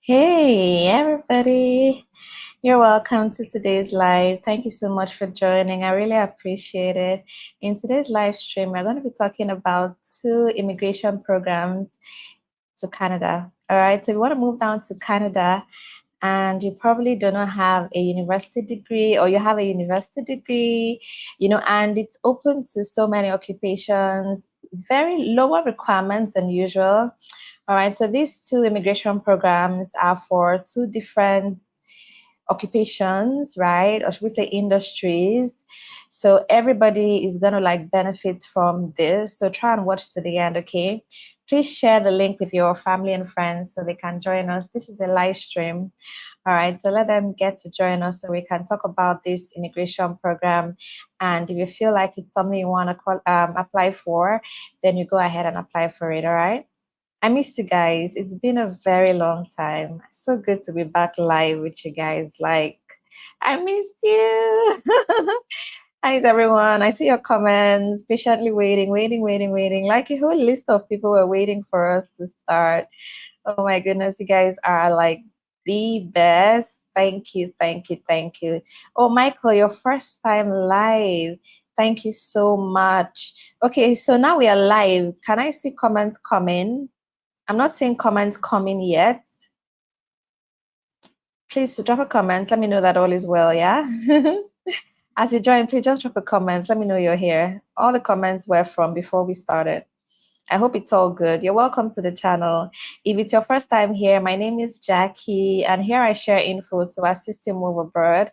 Hey, everybody. You're welcome to today's live. Thank you so much for joining. I really appreciate it. In today's live stream, we're going to be talking about two immigration programs to Canada. All right. So, if you want to move down to Canada and you probably do not have a university degree, or you have a university degree, and it's open to so many occupations, very lower requirements than usual. All right, so these two immigration programs are for two different occupations, right? Or should we say industries? So everybody is going to like benefit from this. So try and watch to the end, okay? Please share the link with your family and friends so they can join us. This is a live stream. All right, so let them get to join us so we can talk about this immigration program. And if you feel like it's something you want to apply for, then you go ahead and apply for it, all right? I missed you guys. It's been a very long time. So good to be back live with you guys. Like, I missed you. Hi, everyone. I see your comments. Patiently waiting. Like a whole list of people were waiting for us to start. Oh my goodness, you guys are like the best. Thank you. Oh, Michael, your first time live. Thank you so much. Okay, so now we are live. Can I see comments coming? I'm not seeing comments coming yet. Please drop a comment. Let me know that all is well, yeah? As you join, please just drop a comment. Let me know you're here. All the comments were from before we started. I hope it's all good. You're welcome to the channel. If it's your first time here, my name is Jackie, and here I share info to assist you move abroad.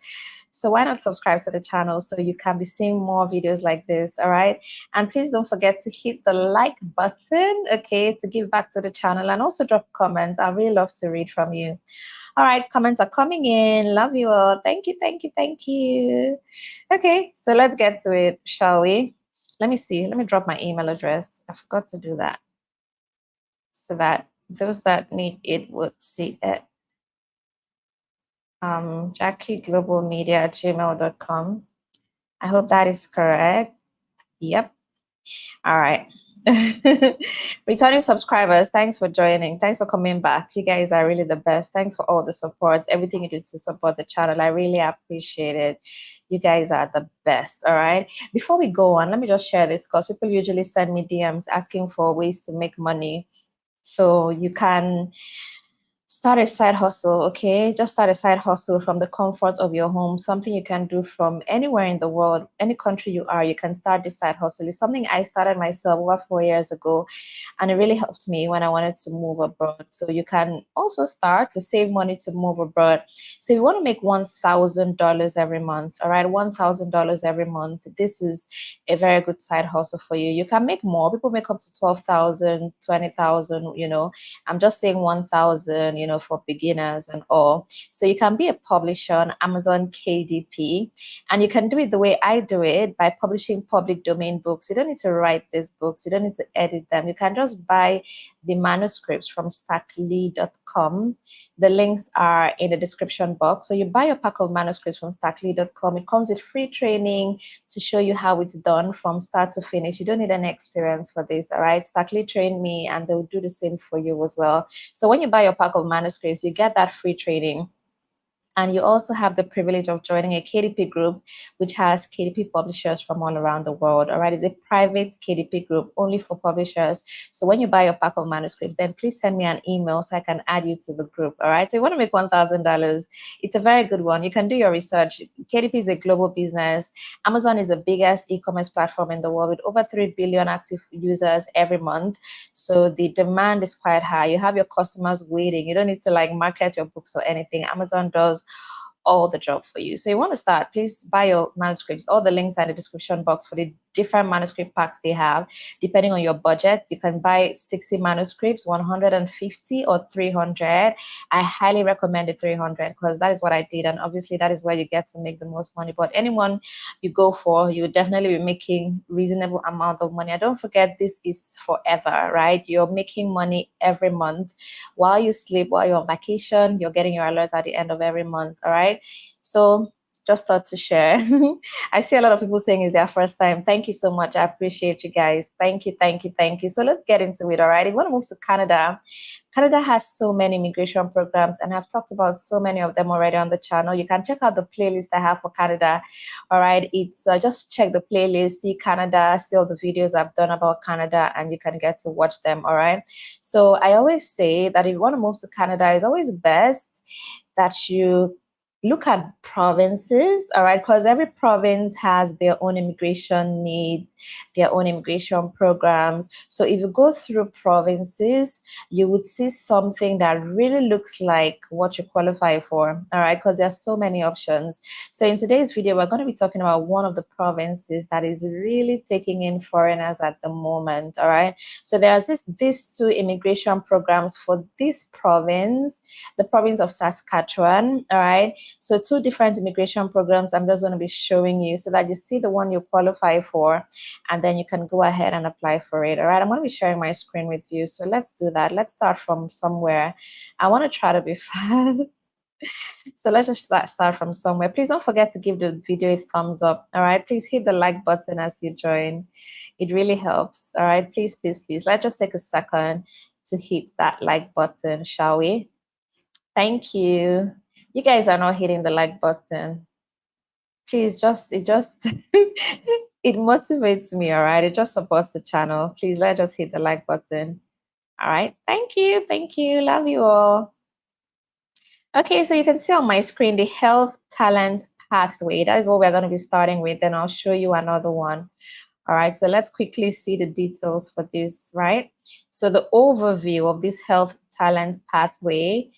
So why not subscribe to the channel so you can be seeing more videos like this, all right? And please don't forget to hit the like button, okay, to give back to the channel, and also drop comments. I really love to read from you. All right, comments are coming in. Love you all. Thank you. Okay, so let's get to it, shall we? Let me see. Let me drop my email address. I forgot to do that so that those that need it would see it. JackieGlobalMedia@gmail.com. I hope that is correct. Yep. All right. Returning subscribers, thanks for joining. Thanks for coming back. You guys are really the best. Thanks for all the support, everything you do to support the channel. I really appreciate it. You guys are the best. All right. Before we go on, let me just share this because people usually send me DMs asking for ways to make money. So you can start a side hustle, okay? Just start a side hustle from the comfort of your home, something you can do from anywhere in the world, any country you are, you can start this side hustle. It's something I started myself over 4 years ago, and it really helped me when I wanted to move abroad. So you can also start to save money to move abroad. So if you want to make $1,000 every month, all right, $1,000 every month, this is a very good side hustle for you. You can make more. People make up to 12,000, 20,000, I'm just saying 1,000, for beginners and all. So you can be a publisher on Amazon KDP, and you can do it the way I do it by publishing public domain books. You don't need to write these books. You don't need to edit them. You can just buy the manuscripts from stackly.com. The links are in the description box. So you buy a pack of manuscripts from stackly.com. It comes with free training to show you how it's done from start to finish. You don't need any experience for this, all right? Stackly trained me, and they'll do the same for you as well. So when you buy your pack of manuscripts, you get that free training. And you also have the privilege of joining a KDP group, which has KDP publishers from all around the world. All right, it's a private KDP group only for publishers. So when you buy your pack of manuscripts, then please send me an email so I can add you to the group. All right, so you want to make $1,000. It's a very good one. You can do your research. KDP is a global business. Amazon is the biggest e-commerce platform in the world with over 3 billion active users every month. So the demand is quite high. You have your customers waiting. You don't need to like market your books or anything. Amazon does all the job for you. So you want to start, please buy your manuscripts. All the links are in the description box for the different manuscript packs they have. Depending on your budget, you can buy 60 manuscripts, 150 or 300. I highly recommend the 300 because that is what I did. And obviously that is where you get to make the most money. But anyone you go for, you will definitely be making reasonable amount of money. And don't forget, this is forever, right? You're making money every month. While you sleep, while you're on vacation, you're getting your alerts at the end of every month, all right? So just thought to share. I see a lot of people saying it's their first time. Thank you so much. I appreciate you guys. Thank you. So let's get into it, all right? If you want to move to Canada, Canada has so many immigration programs, and I've talked about so many of them already on the channel. You can check out the playlist I have for Canada. All right, it's just check the playlist, see Canada, see all the videos I've done about Canada, and you can get to watch them. All right, so I always say that if you want to move to Canada, it's always best that you look at provinces, all right, because every province has their own immigration needs, their own immigration programs. So if you go through provinces, you would see something that really looks like what you qualify for, all right, because there's so many options. So in today's video, we're going to be talking about one of the provinces that is really taking in foreigners at the moment, all right. So there's these two immigration programs for this province, the province of Saskatchewan, all right. So two different immigration programs I'm just going to be showing you so that you see the one you qualify for, and then you can go ahead and apply for it. All right, I'm going to be sharing my screen with you. So let's do that. Let's start from somewhere. I want to try to be fast. So let's just start from somewhere. Please don't forget to give the video a thumbs up. All right, please hit the like button as you join. It really helps. All right, please, please, please. Let's just take a second to hit that like button, shall we? Thank you. You guys are not hitting the like button. Please it it motivates me. All right, it just supports the channel. Please let's just hit the like button. All right, thank you, love you all. Okay, so you can see on my screen the health talent pathway. That is what we're going to be starting with. Then I'll show you another one. All right, so let's quickly see the details for this, right? So the overview of this health talent pathway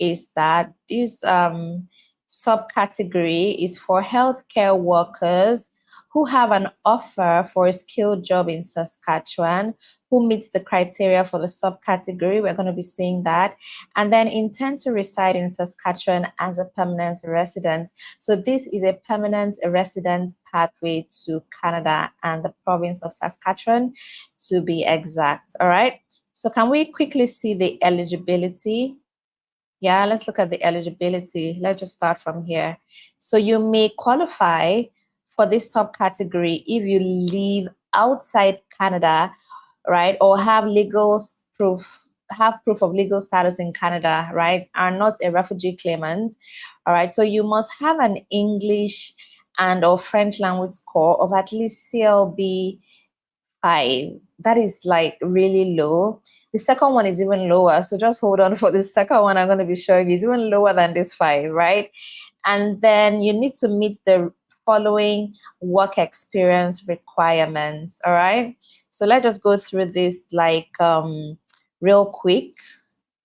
is that this subcategory is for healthcare workers who have an offer for a skilled job in Saskatchewan, who meets the criteria for the subcategory. We're going to be seeing that. And then intend to reside in Saskatchewan as a permanent resident. So this is a permanent resident pathway to Canada and the province of Saskatchewan, to be exact. All right. So can we quickly see the eligibility? Yeah, let's look at the eligibility. Let's just start from here. So you may qualify for this subcategory if you live outside Canada, right? Or have proof of legal status in Canada, right? Are not a refugee claimant. All right. So you must have an English and or French language score of at least CLB 5. That is like really low. The second one is even lower. So just hold on for the second one I'm going to be showing you. Is even lower than this 5, right? And then you need to meet the following work experience requirements. All right. So let's just go through this like real quick,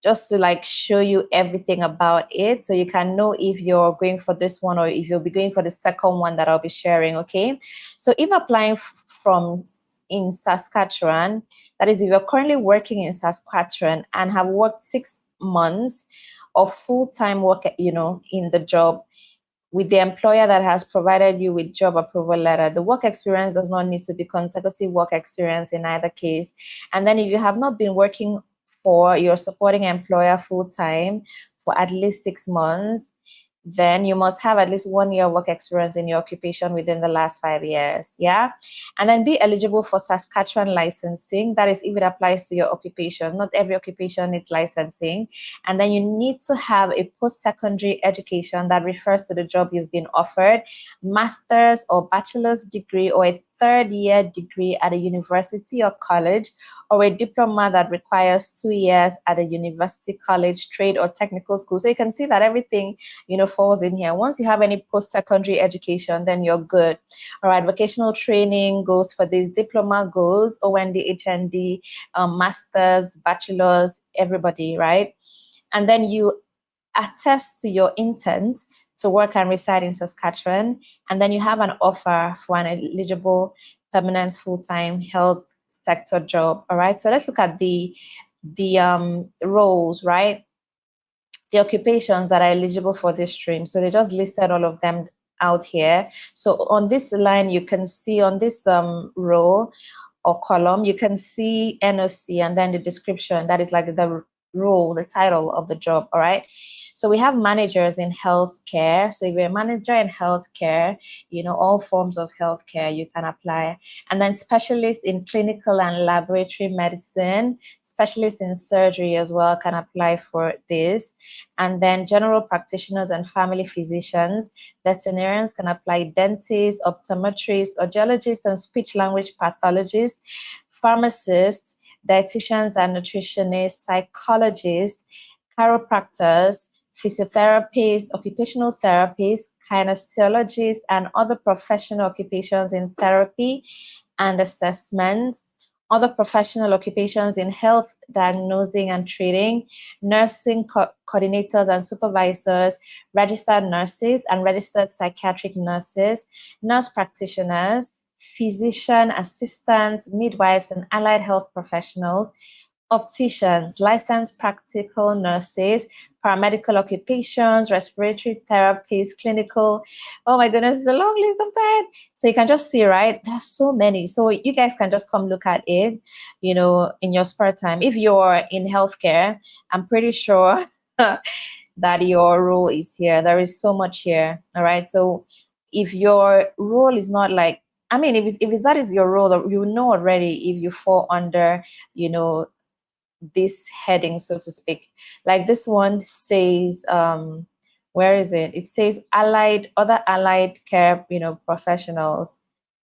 just to like show you everything about it so you can know if you're going for this one or if you'll be going for the second one that I'll be sharing. Okay. So if applying from in Saskatchewan, that is, if you're currently working in Saskatchewan and have worked 6 months of full-time work, in the job with the employer that has provided you with job approval letter, the work experience does not need to be consecutive work experience in either case. And then if you have not been working for your supporting employer full-time for at least 6 months, then you must have at least 1 year work experience in your occupation within the last 5 years. Yeah. And then be eligible for Saskatchewan licensing. That is if it applies to your occupation. Not every occupation needs licensing. And then you need to have a post-secondary education that refers to the job you've been offered, master's or bachelor's degree or a third-year degree at a university or college, or a diploma that requires 2 years at a university, college, trade, or technical school. So you can see that everything, falls in here. Once you have any post-secondary education, then you're good. All right, vocational training goes for this, diploma goes, OND, HND, masters, bachelors, everybody, right? And then you attest to your intent to work and reside in Saskatchewan, and then you have an offer for an eligible permanent full-time health sector job. All right, so let's look at the roles, right? The occupations that are eligible for this stream. So they just listed all of them out here. So on this line, you can see on this row or column, you can see NOC and then the description. That is like the role, the title of the job. All right. So we have managers in healthcare. So if you're a manager in healthcare, all forms of healthcare you can apply. And then specialist in clinical and laboratory medicine, specialists in surgery as well can apply for this. And then general practitioners and family physicians, veterinarians can apply, dentists, optometrists, audiologists, and speech language pathologists, pharmacists, dietitians and nutritionists, psychologists, chiropractors, physiotherapists, occupational therapists, kinesiologists, and other professional occupations in therapy and assessment, other professional occupations in health diagnosing and treating, nursing coordinators and supervisors, registered nurses and registered psychiatric nurses, nurse practitioners, physician assistants, midwives, and allied health professionals, opticians, licensed practical nurses, paramedical occupations, respiratory therapists, clinical. Oh my goodness, it's a long list. I'm tired. So you can just see, right? There's so many. So you guys can just come look at it, you know, in your spare time. If you're in healthcare, I'm pretty sure that your role is here. There is so much here. All right. So if your role is not like, I mean, if it's that is your role, you know already if you fall under, you know, this heading, so to speak. Like this one says, where is it? It says other allied care, you know, professionals,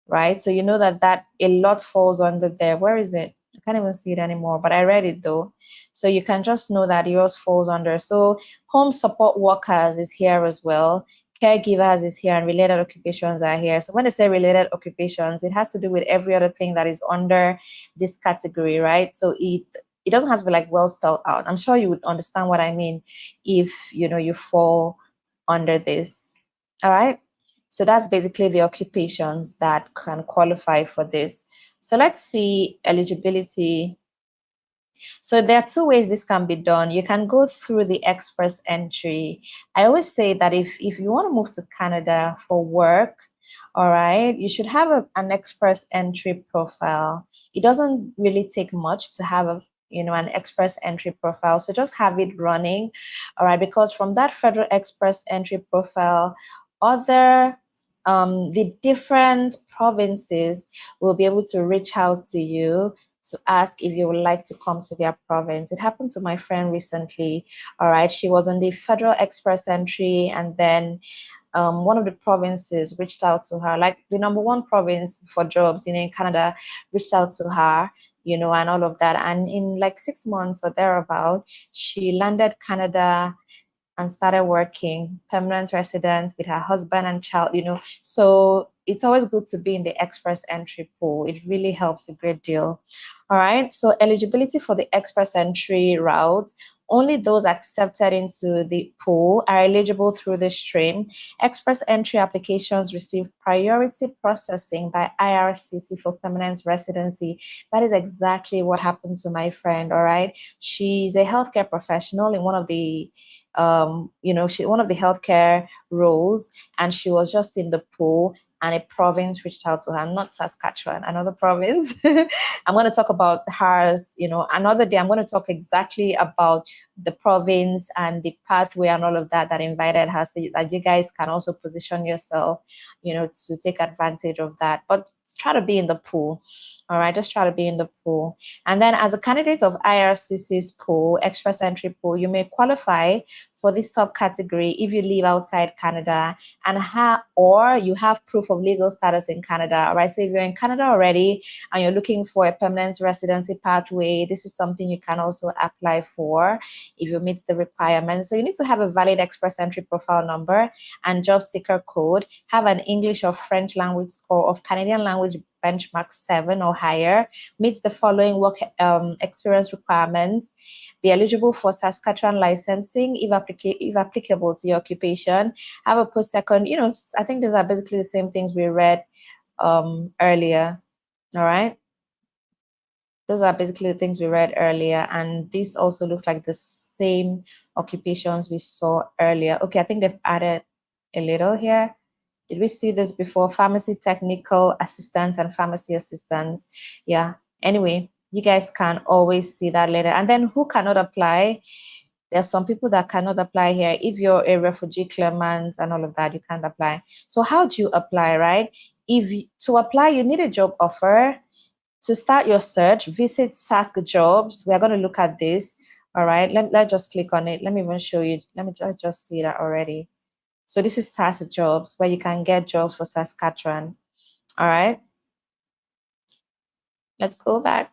right? So you know that a lot falls under there. Where is it? I can't even see it anymore, but I read it though. So you can just know that yours falls under. So home support workers is here as well. Caregivers is here, and related occupations are here. So when they say related occupations, it has to do with every other thing that is under this category, right? So it doesn't have to be like well spelled out. I'm sure you would understand what I mean if you know you fall under this. All right. So that's basically the occupations that can qualify for this. So let's see eligibility. So there are two ways this can be done. You can go through the express entry. I always say that if you want to move to Canada for work, all right, you should have an express entry profile. It doesn't really take much to have an express entry profile. So just have it running, all right, because from that federal express entry profile, the different provinces will be able to reach out to you to ask if you would like to come to their province. It happened to my friend recently. All right, she was on the federal express entry, and then one of the provinces reached out to her, like the number one province for jobs, in Canada, reached out to her, and all of that. And in like 6 months or thereabout, she landed Canada and started working permanent residence with her husband and child. So it's always good to be in the express entry pool. It really helps a great deal. All right, so eligibility for the express entry route: only those accepted into the pool are eligible through the stream. Express entry applications receive priority processing by IRCC for permanent residency. That is exactly what happened to my friend. All right, she's a healthcare professional in one of the one of the healthcare roles, and she was just in the pool, and a province reached out to her, not Saskatchewan, another province. I'm going to talk about hers, another day. I'm going to talk exactly about the province and the pathway and all of that invited her, so that you guys can also position yourself, to take advantage of that. But try to be in the pool. All right, just try to be in the pool. And then as a candidate of IRCC's pool, express entry pool, you may qualify for this subcategory if you live outside Canada or you have proof of legal status in Canada. All right, so if you're in Canada already and you're looking for a permanent residency pathway, this is something you can also apply for if you meet the requirements. So you need to have a valid express entry profile number and job seeker code, have an English or French language score of Canadian language benchmark 7 or higher, meet the following work experience requirements, be eligible for Saskatchewan licensing if applicable to your occupation, have a post-second, I think those are basically the same things we read earlier. All right. Those are basically the things we read earlier. And this also looks like the same occupations we saw earlier. Okay, I think they've added a little here. Did we see this before? Pharmacy technical assistants and pharmacy assistants. Yeah. Anyway, you guys can always see that later. And then who cannot apply? There's some people that cannot apply here. If you're a refugee claimant and all of that, you can't apply. So how do you apply, right? To apply, you need a job offer. To start your search, visit Sask Jobs. We are going to look at this. All right, let's just click on it. Let me even show you. Let me just see that already. So this is Sask Jobs, where you can get jobs for Saskatchewan. All right, let's go back.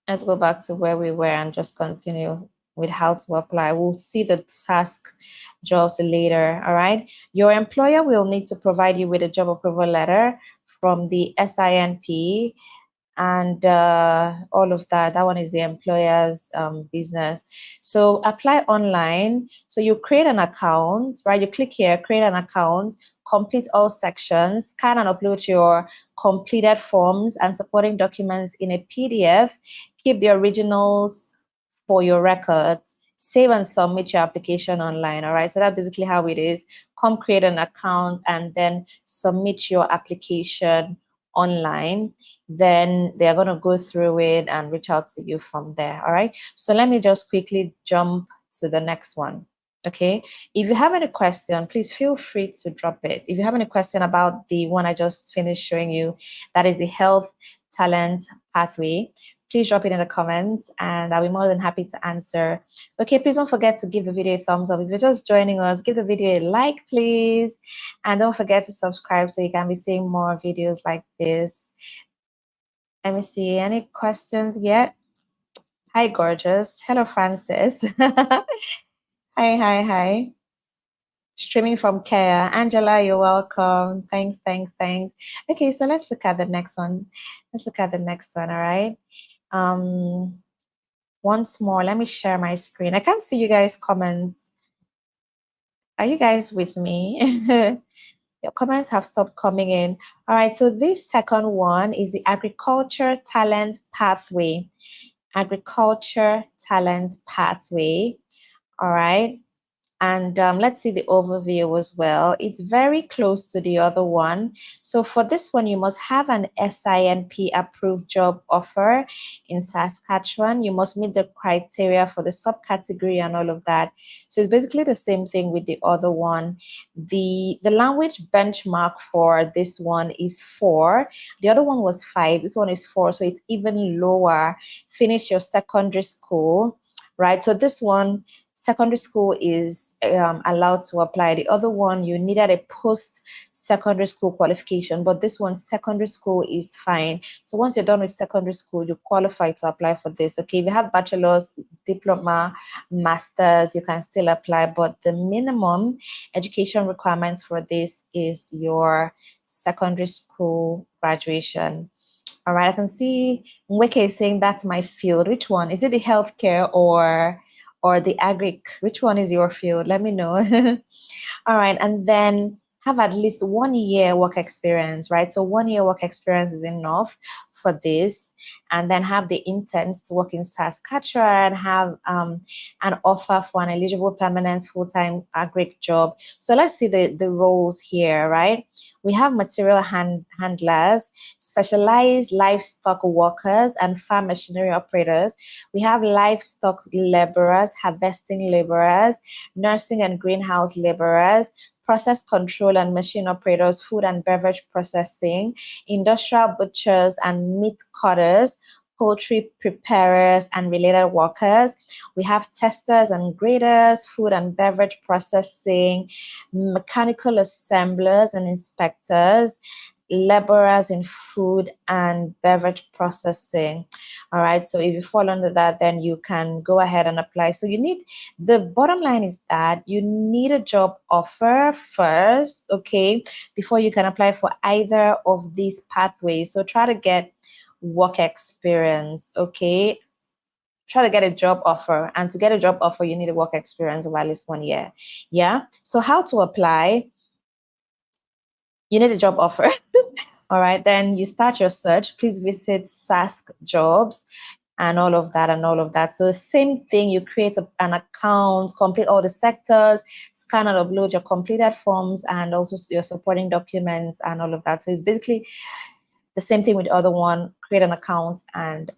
Let's go back to where we were and just continue with how to apply. We'll see the Sask jobs later. All right, your employer will need to provide you with a job approval letter from the SINP and all of that. That one is the employer's business. So apply online. So you create an account, right? You click here, create an account, complete all sections, scan and upload your completed forms and supporting documents in a PDF. Keep the originals for your records. Save and submit your application online. All right. So that's basically how it is. Come create an account and then submit your application online. Then they're going to go through it and reach out to you from there. All right. So let me just quickly jump to the next one. Okay. If you have any question, please feel free to drop it. If you have any question about the one I just finished showing you, that is the health talent pathway, please drop it in the comments and I'll be more than happy to answer. Okay, please don't forget to give the video a thumbs up. If you're just joining us, give the video a like, please. And don't forget to subscribe so you can be seeing more videos like this. Let me see, any questions yet? Hi, gorgeous. Hello, Francis. Hi. Streaming from Kea. Angela, you're welcome. Thanks. Okay, so let's look at the next one. All right. Once more, let me share my screen. I can't see you guys' comments. Are you guys with me? Your comments have stopped coming in. All right, so this second one is the agriculture talent pathway. Agriculture talent pathway. All right. And let's see the overview as well. It's very close to the other one. So for this one, you must have an SINP approved job offer in Saskatchewan. You must meet the criteria for the subcategory and all of that. So it's basically the same thing with the other one. The language benchmark for this one is 4. The other one was 5. This one is 4. So it's even lower. Finish your secondary school, right? So this one, secondary school is allowed to apply. The other one, you needed a post-secondary school qualification, but this one, secondary school is fine. So once you're done with secondary school, you qualify to apply for this. Okay, if you have bachelor's, diploma, master's, you can still apply, but the minimum education requirements for this is your secondary school graduation. All right, I can see Nweke saying that's my field. Which one? Is it the healthcare or the agric? Which one is your field? Let me know. All right, and then have at least 1 year work experience, right? So 1 year work experience is enough for this. And then have the intent to work in Saskatchewan, have an offer for an eligible permanent full-time agric job. So let's see the roles here, right? We have material handlers, specialized livestock workers, and farm machinery operators. We have livestock laborers, harvesting laborers, nursing and greenhouse laborers, process control and machine operators, food and beverage processing, industrial butchers and meat cutters, poultry preparers and related workers. We have testers and graders, food and beverage processing, mechanical assemblers and inspectors, laborers in food and beverage processing. All right, so if you fall under that, then you can go ahead and apply. So you need, the bottom line is that you need a job offer first, okay, before you can apply for either of these pathways. So try to get work experience, okay? Try to get a job offer, and to get a job offer, you need a work experience of at least 1 year. Yeah, so how to apply? You need a job offer. All right, then you start your search. Please visit Sask Jobs and all of that. So the same thing, you create an account, complete all the sectors, scan and upload your completed forms and also your supporting documents and all of that. So it's basically the same thing with the other one. Create an account and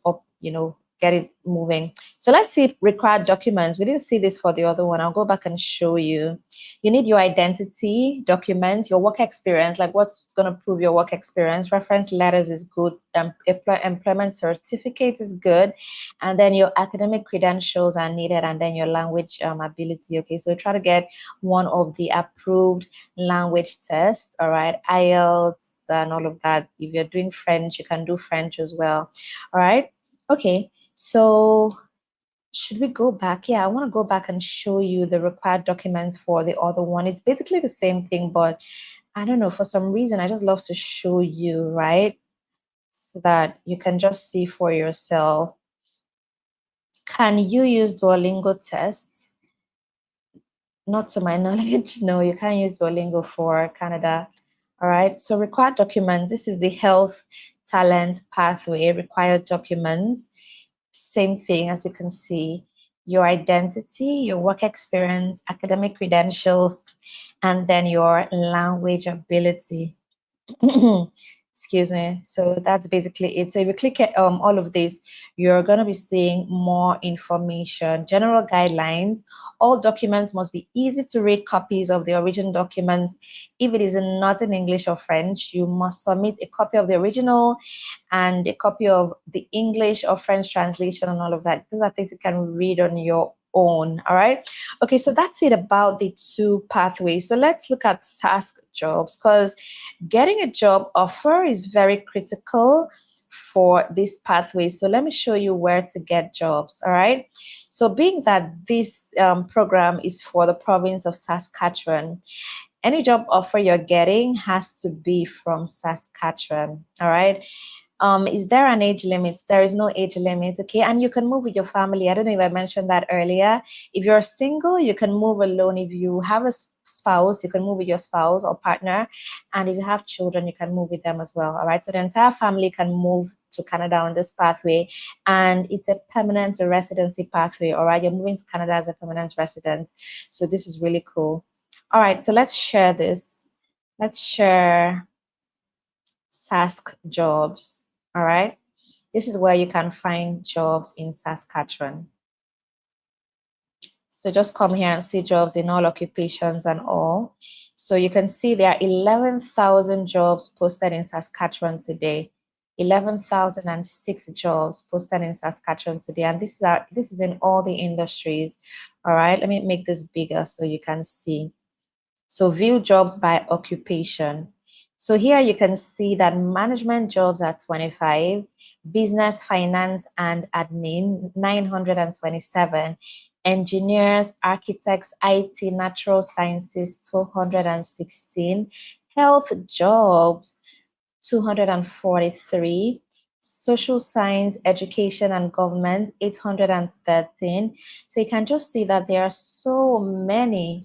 get it moving. So let's see required documents. We didn't see this for the other one. I'll go back and show you. You need your identity document, your work experience, like what's going to prove your work experience. Reference letters is good. Employment certificate is good. And then your academic credentials are needed, and then your language ability. Okay, so try to get one of the approved language tests. All right, IELTS and all of that. If you're doing French, you can do French as well. All right. Okay, so should we go back? Yeah, I want to go back and show you the required documents for the other one. It's basically the same thing, but I don't know, for some reason, I just love to show you, right? So that you can just see for yourself. Can you use Duolingo tests? Not to my knowledge. No, you can't use Duolingo for Canada. All right, so required documents. This is the health talent pathway, required documents. Same thing, as you can see, your identity, your work experience, academic credentials, and then your language ability. Excuse me. So that's basically it. So if you click all of this, you're going to be seeing more information, general guidelines. All documents must be easy to read copies of the original document. If it is not in English or French, you must submit a copy of the original and a copy of the English or French translation and all of that. These are things you can read on your own. All right. Okay, so that's it about the two pathways. So let's look at task jobs, because getting a job offer is very critical for this pathway. So let me show you where to get jobs. All right. So being that this program is for the province of Saskatchewan, any job offer you're getting has to be from Saskatchewan. All right. Is there an age limit? There is no age limit, okay? And you can move with your family. I don't know if I mentioned that earlier. If you're single, you can move alone. If you have a spouse, you can move with your spouse or partner. And if you have children, you can move with them as well, all right? So the entire family can move to Canada on this pathway, and it's a permanent residency pathway, all right? You're moving to Canada as a permanent resident. So this is really cool. All right, so let's share this. Let's share Sask jobs. All right. This is where you can find jobs in Saskatchewan. So just come here and see jobs in all occupations and all. So you can see there are 11,000 jobs posted in Saskatchewan today. 11,006 jobs posted in Saskatchewan today. And this is in all the industries. All right. Let me make this bigger so you can see. So view jobs by occupation. So here you can see that management jobs are 25, business, finance, and admin, 927, engineers, architects, IT, natural sciences, 216, health jobs, 243, social science, education, and government, 813. So you can just see that there are so many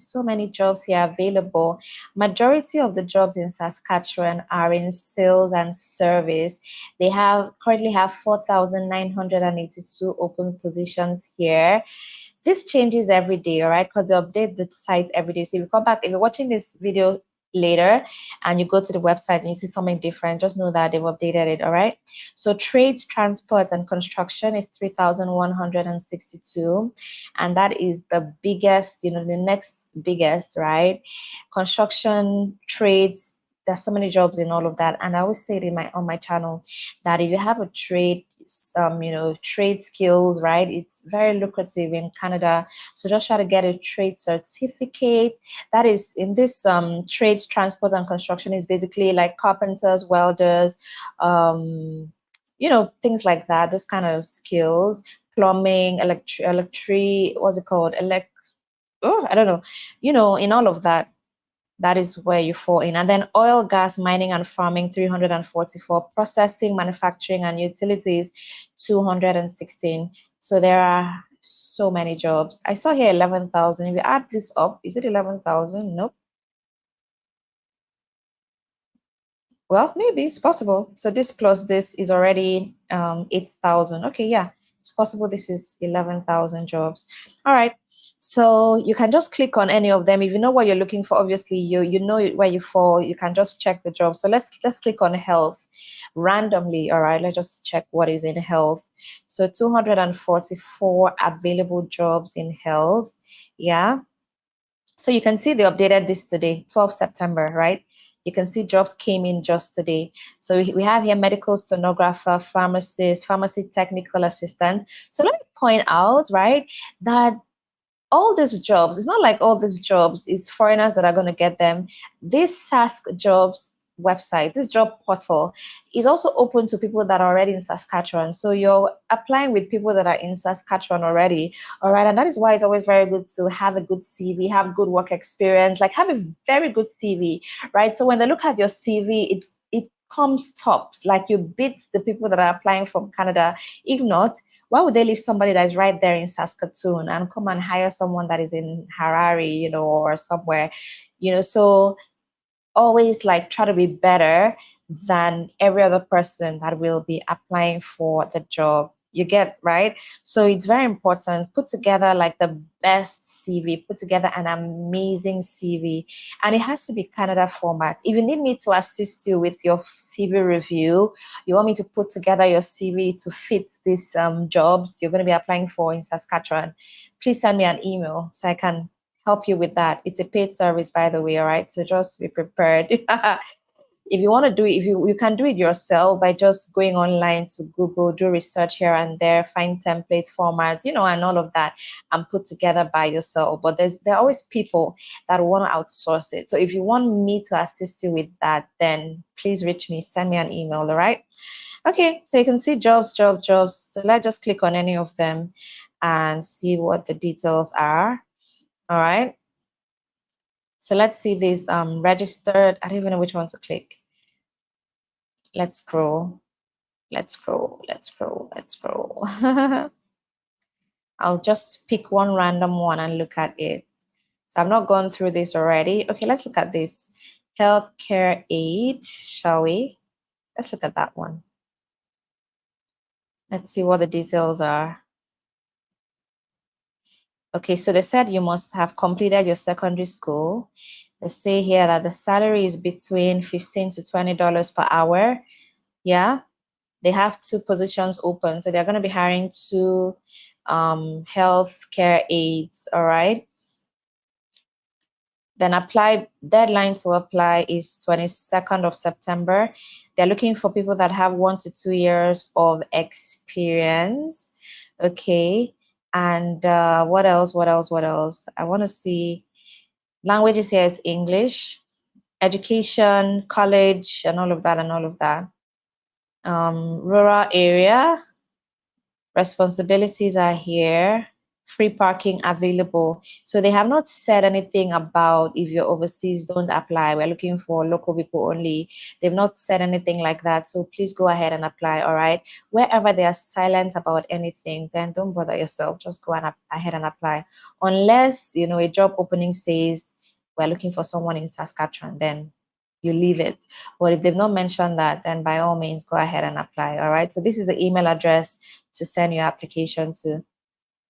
jobs here available. Majority of the jobs in Saskatchewan are in sales and service. They currently have 4,982 open positions here. This changes every day, all right? Because they update the site every day. So if you come back, if you're watching this video later and you go to the website and you see something different, just know that they've updated it, all right? So trades, transport, and construction is 3,162. And that is the biggest, the next biggest, right? Construction, trades, there's so many jobs in all of that. And I always say it on my channel that if you have a trade, trade skills, right, it's very lucrative in Canada. So just try to get a trade certificate. That is in this trades, transport, and construction is basically like carpenters, welders, things like that, this kind of skills, plumbing, what's it called, I don't know, in all of that. That is where you fall in. And then oil, gas, mining, and farming, 344. Processing, manufacturing, and utilities, 216. So there are so many jobs. I saw here 11,000. If you add this up, is it 11,000? Nope. Well, maybe it's possible. So this plus this is already 8,000. Okay, yeah. It's possible this is 11,000 jobs. All right. So you can just click on any of them. If you know what you're looking for, obviously you know where you fall. You can just check the job. So let's click on health randomly. All right. Let's just check what is in health. So 244 available jobs in health. Yeah. So you can see they updated this today, 12 September, right? You can see jobs came in just today. So we have here medical sonographer, pharmacist, pharmacy technical assistant. So let me point out, right, that all these jobs, it's not like all these jobs is foreigners that are going to get them. This Sask jobs website, this job portal is also open to people that are already in Saskatchewan. So you're applying with people that are in Saskatchewan already. All right. And that is why it's always very good to have a good CV, have good work experience, like have a very good CV, right? So when they look at your CV, it comes tops, like you beat the people that are applying from Canada. If not, why would they leave somebody that is right there in Saskatoon and come and hire someone that is in Harare, or somewhere, So always like try to be better than every other person that will be applying for the job. You get right? So it's very important. Put together like the best CV, put together an amazing CV, and it has to be Canada format. If you need me to assist you with your CV review, you want me to put together your CV to fit these jobs you're going to be applying for in Saskatchewan, please send me an email so I can help you with that. It's a paid service, by the way, all right? So just be prepared. If you want to do it, if you can do it yourself by just going online to Google, do research here and there, find template formats, and all of that, and put together by yourself. But there are always people that want to outsource it. So if you want me to assist you with that, then please reach me, send me an email, all right? Okay, so you can see jobs. So let's just click on any of them and see what the details are. All right. So let's see this registered. I don't even know which one to click. Let's scroll. Let's scroll. I'll just pick one random one and look at it. So I've not gone through this already. Okay, let's look at this. Healthcare aid, shall we? Let's look at that one. Let's see what the details are. Okay, so they said you must have completed your secondary school. They say here that the salary is between $15 to $20 per hour. Yeah, they have two positions open. So they're going to be hiring two healthcare aides, all right? Then deadline to apply is 22nd of September. They're looking for people that have 1 to 2 years of experience. Okay. And what else? I want to see languages here is English, education, college, and all of that. Rural area, responsibilities are here, free parking available. So they have not said anything about if you're overseas, don't apply. We're looking for local people only. They've not said anything like that. So please go ahead and apply, all right? Wherever they are silent about anything, then don't bother yourself. Just go ahead and apply. Unless, a job opening says we're looking for someone in Saskatchewan, then you leave it. But if they've not mentioned that, then by all means, go ahead and apply, all right? So this is the email address to send your application to.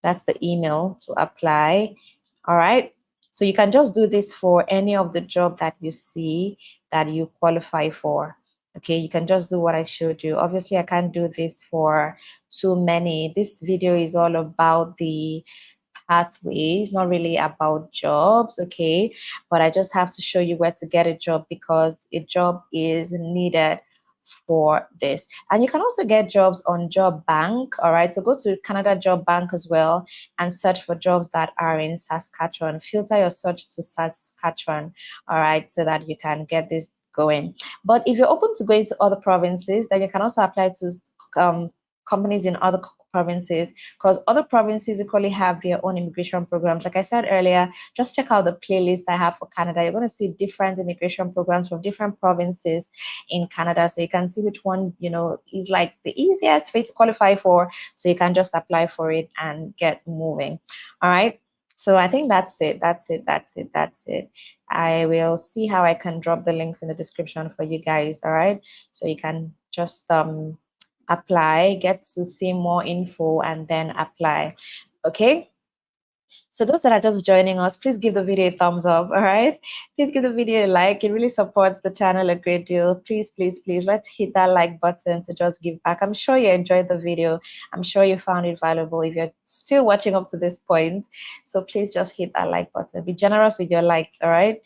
That's the email to apply. All right. So you can just do this for any of the job that you see that you qualify for. Okay, you can just do what I showed you. Obviously, I can't do this for too many. This video is all about the pathway. It's not really about jobs, okay? But I just have to show you where to get a job because a job is needed for this. And you can also get jobs on Job Bank, all right? So go to Canada Job Bank as well and search for jobs that are in Saskatchewan. Filter your search to Saskatchewan, all right, so that you can get this going. But if you're open to going to other provinces, then you can also apply to companies in other provinces because other provinces equally have their own immigration programs. Like I said earlier, just check out the playlist I have for Canada. You're going to see different immigration programs from different provinces in Canada. So you can see which one, is like the easiest way to qualify for. So you can just apply for it and get moving. All right. So I think that's it. I will see how I can drop the links in the description for you guys. All right. So you can just apply, get to see more info, and then apply. Okay. So those that are just joining us, please give the video a thumbs up, all right? Please give the video a like. It really supports the channel a great deal. Please, please, please, let's hit that like button to just give back. I'm sure you enjoyed the video. I'm sure you found it valuable if you're still watching up to this point. So please just hit that like button. Be generous with your likes, all right?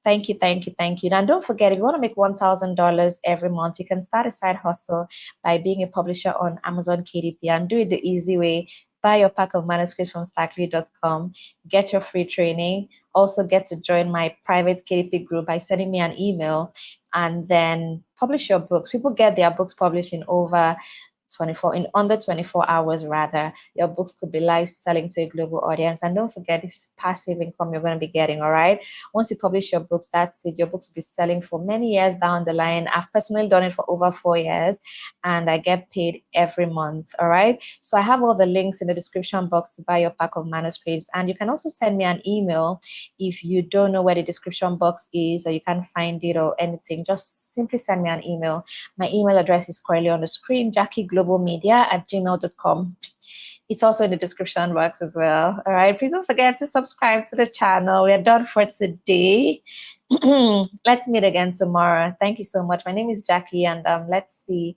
Thank you, thank you, thank you. Now, don't forget, if you want to make $1,000 every month, you can start a side hustle by being a publisher on Amazon KDP and do it the easy way. Buy your pack of manuscripts from starkly.com, get your free training, also get to join my private KDP group by sending me an email, and then publish your books. People get their books published in under 24 hours rather. Your books could be live selling to a global audience. And don't forget, this is passive income you're going to be getting, all right? Once you publish your books, that's it. Your books will be selling for many years down the line. I've personally done it for over 4 years and I get paid every month, all right? So I have all the links in the description box to buy your pack of manuscripts. And you can also send me an email if you don't know where the description box is or you can't find it or anything. Just simply send me an email. My email address is currently on the screen, jackieglobalmedia@gmail.com. It's also in the description box as well. All right. Please don't forget to subscribe to the channel. We're done for today. Let's meet again tomorrow. Thank you so much. My name is Jackie, and let's see.